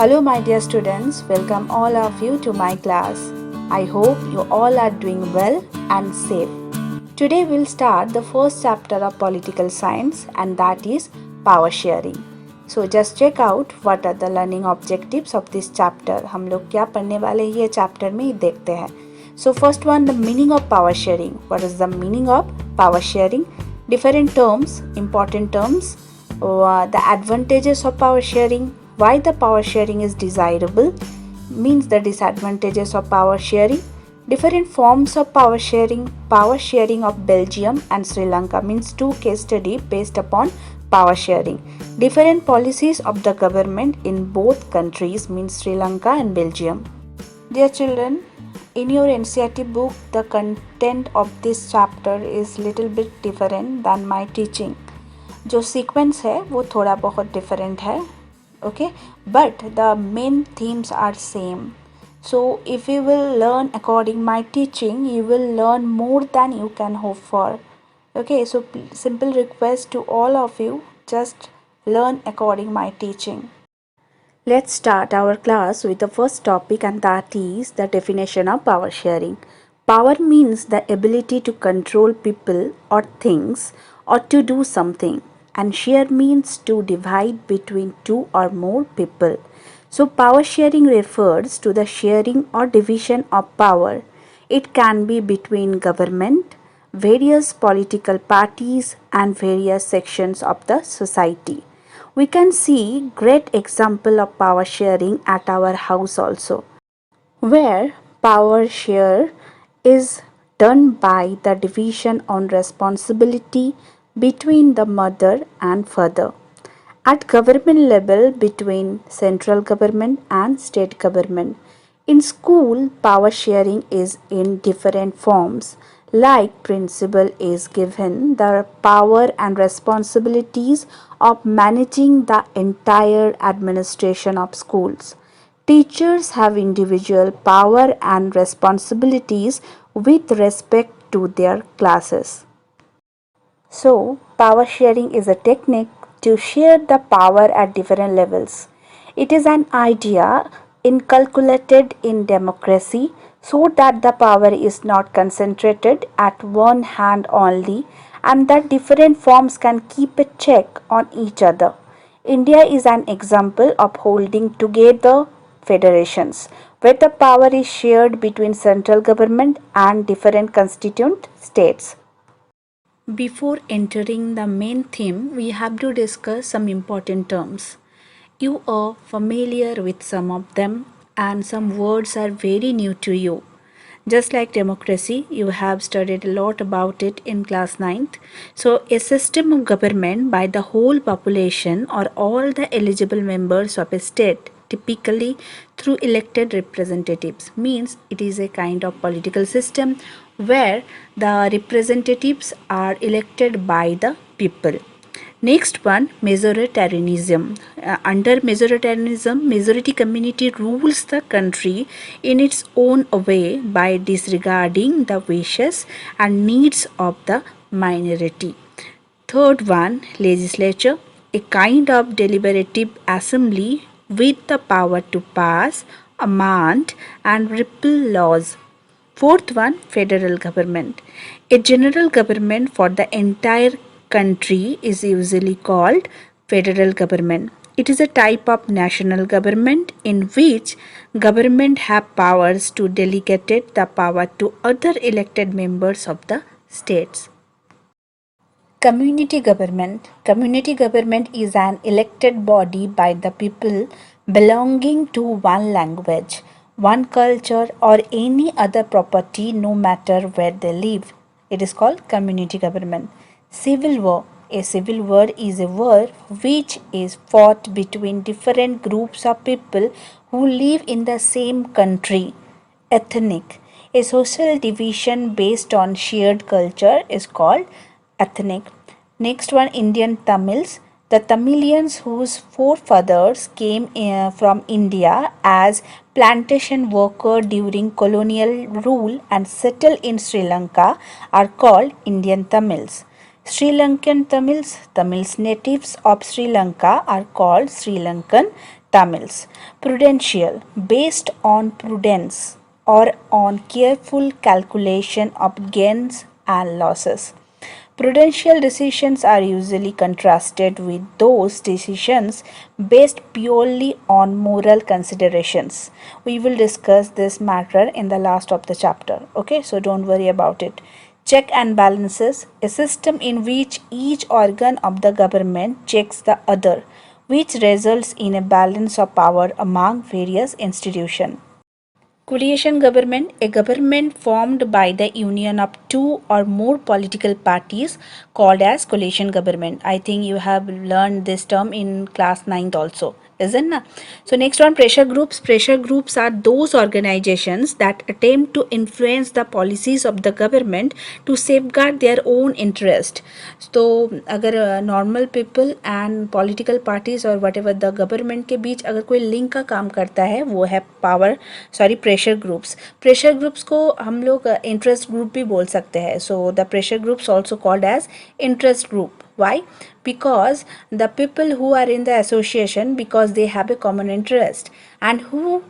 Hello, my dear students. Welcome all of you to my class. I hope you all are doing well and safe. Today we'll start the first chapter of political science, and that is power sharing. So just check out what are the learning objectives of this chapter. हम लोग क्या पढ़ने वाले ये chapter में देखते हैं. So first one, the meaning of power sharing. What is the meaning of power sharing? Different terms, important terms. The advantages of power sharing, why the power sharing is desirable, means the disadvantages of power sharing, different forms of power sharing of Belgium and Sri Lanka, means two case study based upon power sharing, different policies of the government in both countries, means Sri Lanka and Belgium. Dear children, in your NCERT book, the content of this chapter is little bit different than my teaching. जो sequence है वो थोड़ा बहुत different है, okay, but the main themes are same. So if you will learn according my teaching, you will learn more than you can hope for. Okay, so simple request to all of you, just learn according my teaching. Let's start our class with the first topic, and that is the definition of power sharing. Power means the ability to control people or things or to do something, and share means to divide between two or more people. So power sharing refers to the sharing or division of power. It can be between government, various political parties, and various sections of the society. We can see great example of power sharing at our house also, where power share is done by the division on responsibility between the mother and father. At government level, between central government and state government. In school, power sharing is in different forms. Like principal is given the power and responsibilities of managing the entire administration of schools. Teachers have individual power and responsibilities with respect to their classes. So, power sharing is a technique to share the power at different levels. It is an idea inculcated in democracy so that the power is not concentrated at one hand only, and that different forms can keep a check on each other. India is an example of holding together federations where the power is shared between central government and different constituent states. Before entering the main theme, we have to discuss some important terms. You are familiar with some of them, and some words are very new to you. Just like democracy, you have studied a lot about it in class 9th. So, a system of government by the whole population or all the eligible members of a state, typically through elected representatives, means it is a kind of political system where the representatives are elected by the people. Next one, majoritarianism. Under majoritarianism, majority community rules the country in its own way by disregarding the wishes and needs of the minority. Third one, legislature, a kind of deliberative assembly with the power to pass, amend, and repeal laws. Fourth one, federal government. A general government for the entire country is usually called federal government. It is a type of national government in which government have powers to delegate the power to other elected members of the states. Community government. Community government is an elected body by the people belonging to one language, one culture, or any other property, no matter where they live. It is called community government. Civil war. A civil war is a war which is fought between different groups of people who live in the same country. Ethnic. A social division based on shared culture is called ethnic. Next one, Indian Tamils. The Tamilians whose forefathers came from India as plantation workers during colonial rule and settled in Sri Lanka are called Indian Tamils. Sri Lankan Tamils, Tamils natives of Sri Lanka are called Sri Lankan Tamils. Prudential, based on prudence or on careful calculation of gains and losses. Prudential decisions are usually contrasted with those decisions based purely on moral considerations. We will discuss this matter in the last of the chapter. Okay, so don't worry about it. Check and balances, a system in which each organ of the government checks the other, which results in a balance of power among various institutions. Coalition government, a government formed by the union of two or more political parties called as coalition government. I think you have learned this term in class 9th also, isn't it? So next one, pressure groups. Pressure groups are those organizations that attempt to influence the policies of the government to safeguard their own interest. तो अगर normal people and political parties और what ever the government के बीच अगर कोई link का काम करता है वो है प्रेशर ग्रुप्स. प्रेशर ग्रुप्स को हम लोग इंटरेस्ट ग्रुप भी बोल सकते हैं. So the pressure groups also called as interest group. Why? Because the people who are in the association, because they have a common interest and who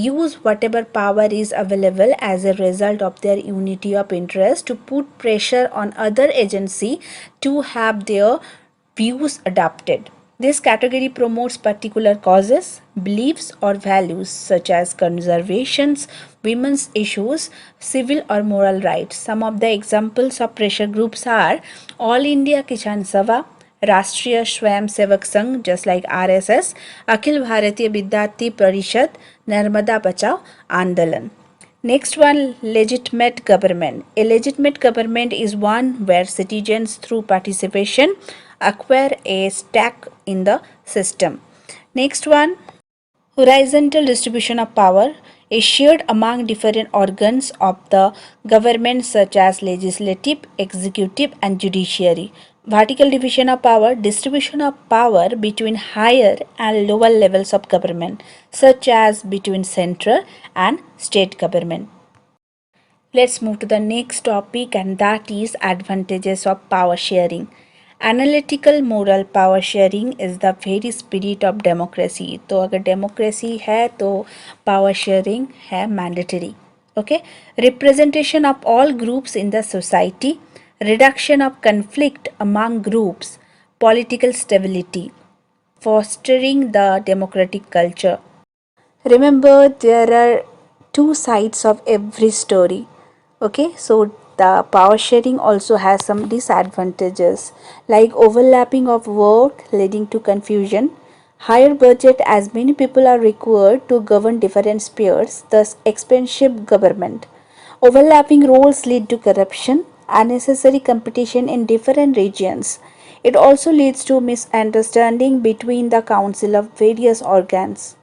use whatever power is available as a result of their unity of interest to put pressure on other agency to have their views adopted. This category promotes particular causes, beliefs or values such as conservations, women's issues, civil or moral rights. Some of the examples of pressure groups are All India Kisan Sabha, राष्ट्रीय स्वयं Sevak Sangh just like RSS, Akhil Bharatiya विद्यार्थी परिषद, नर्मदा बचाओ आंदोलन. Next one, legitimate government. A legitimate government is one where citizens through participation acquire a stake in the system. Next one, horizontal distribution of power is shared among different organs of the government such as legislative, executive and judiciary. Vertical division of power, distribution of power between higher and lower levels of government such as between central and state government. Let's move to the next topic and that is advantages of power sharing. Analytical moral power sharing is the very spirit of democracy. तो अगर democracy है तो power sharing है mandatory. Okay? Representation of all groups in the society, reduction of conflict among groups, political stability, fostering the democratic culture. Remember, there are two sides of every story. Okay, so the power sharing also has some disadvantages like overlapping of work leading to confusion, higher budget as many people are required to govern different spheres, thus expensive government. Overlapping roles lead to corruption, unnecessary competition in different regions. It also leads to misunderstanding between the council of various organs.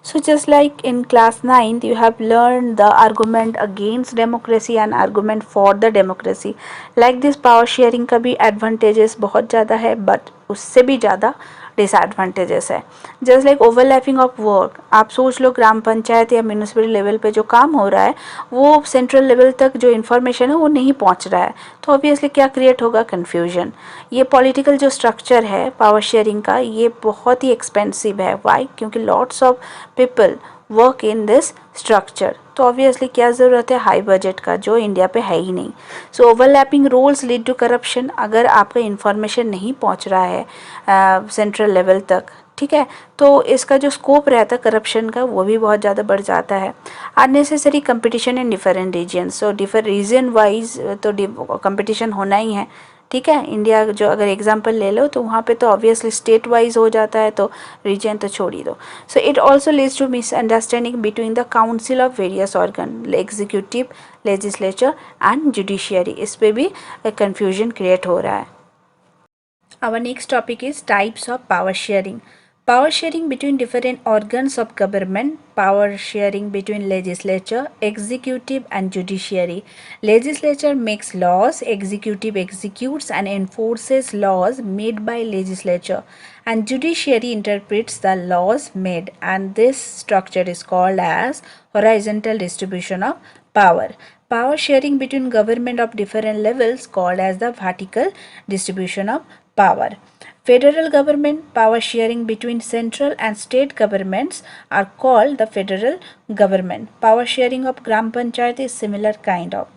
So just like in class 9th, you have learned the argument against democracy and argument for the democracy. Like this power sharing का भी advantages बहुत ज़्यादा है but उससे भी ज़्यादा disadvantages है. Just like overlapping of work. आप सोच लो ग्राम पंचायत या म्यूनिसिपल लेवल पे जो काम हो रहा है वो सेंट्रल लेवल तक जो इन्फॉर्मेशन है वो नहीं पहुंच रहा है तो ऑब्वियसली क्या क्रिएट होगा, कन्फ्यूजन. ये पॉलिटिकल जो स्ट्रक्चर है पावर शेयरिंग का ये बहुत ही एक्सपेंसिव है. वाई? क्योंकि lots of people work in this structure. तो ऑब्वियसली क्या ज़रूरत है, हाई बजट का जो इंडिया पे है ही नहीं. So overlapping roles lead to corruption. अगर आपका इन्फॉर्मेशन नहीं पहुंच रहा है सेंट्रल लेवल तक, ठीक है, तो इसका जो स्कोप रहता है करप्शन का वो भी बहुत ज़्यादा बढ़ जाता है. Unnecessary competition in different region. So different region wise तो कंपटीशन होना ही है. ठीक है, इंडिया जो अगर एग्जांपल ले लो तो वहाँ पे तो ऑब्वियसली स्टेट वाइज हो जाता है तो रीजन तो छोड़ ही दो. So it also leads to misunderstanding between the council of various organ, executive, legislature and judiciary. इस पर भी कन्फ्यूजन क्रिएट हो रहा है. Our next topic is types of power sharing. Power sharing between different organs of government, power sharing between legislature, executive and judiciary. Legislature makes laws, executive executes and enforces laws made by legislature and judiciary interprets the laws made, and this structure is called as horizontal distribution of power. Power sharing between government of different levels called as the vertical distribution of power. Federal government power sharing between central and state governments are called the federal government. Power sharing of Gram Panchayat is similar kind of.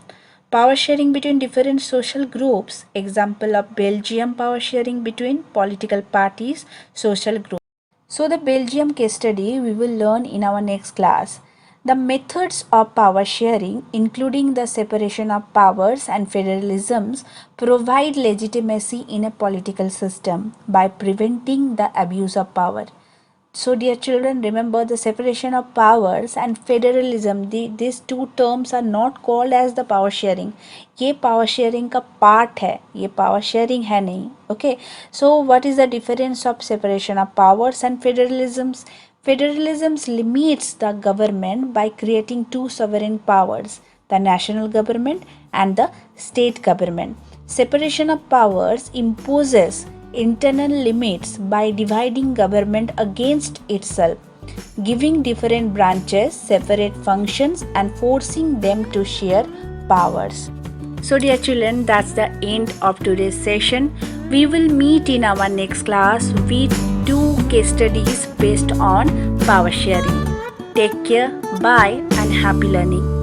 Power sharing between different social groups, example of Belgium power sharing between political parties, social groups. So the Belgium case study we will learn in our next class. The methods of power sharing, including the separation of powers and federalisms, provide legitimacy in a political system by preventing the abuse of power. So, dear children, remember the separation of powers and federalism. These two terms are not called as the power sharing. ये power sharing का part है, ये power sharing है नहीं. Okay. So, what is the difference of separation of powers and federalisms? Federalisms limits the government by creating two sovereign powers, the national government and the state government. Separation of powers imposes internal limits by dividing government against itself, giving different branches separate functions and forcing them to share powers. So dear children, that's the end of today's session. We will meet in our next class with 2 case studies based on power sharing. Take care, bye and happy learning.